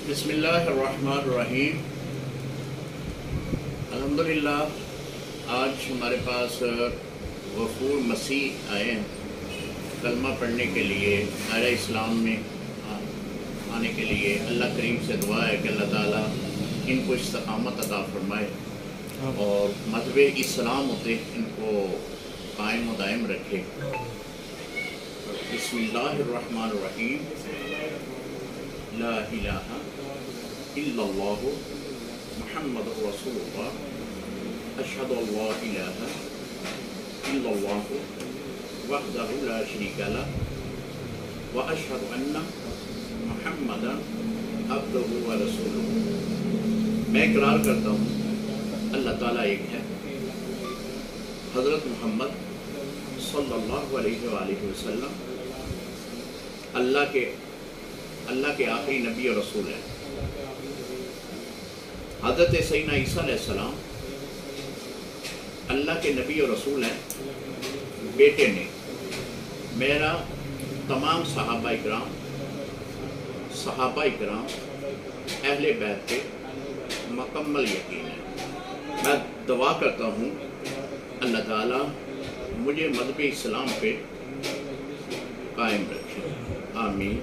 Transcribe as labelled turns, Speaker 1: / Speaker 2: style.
Speaker 1: بسم اللہ الرحمن الرحیم۔ الحمدللہ آج ہمارے پاس غفور مسیح آئے ہیں کلمہ پڑھنے کے لیے، دائرہ اسلام میں آنے کے لیے۔ اللہ کریم سے دعا ہے کہ اللہ تعالیٰ ان کو استقامت عطا فرمائے اور مذہب اسلام ہوتے ان کو قائم و دائم رکھے۔ بسم اللہ الرحمن الرحیم۔ لا الہ الا اللہ محمد رسول اللہ، اشہد ان لا الہ الا اللہ وحدہ لا شریک لہ واشہد ان محمدا عبدہ ورسولہ۔ میں اقرار کرتا ہوں اللہ تعالیٰ ایک ہے، حضرت محمد صلی اللہ علیہ وآلہ وسلم اللہ کے آخری نبی اور رسول ہیں۔ حضرت سیدنا عیسیٰ علیہ السلام اللہ کے نبی اور رسول ہیں۔ بیٹے نے میرا تمام صحابہ اکرام اہل بیت پہ مکمل یقین ہے۔ میں دعا کرتا ہوں اللہ تعالیٰ مجھے مذہب اسلام پہ قائم رکھے، آمین۔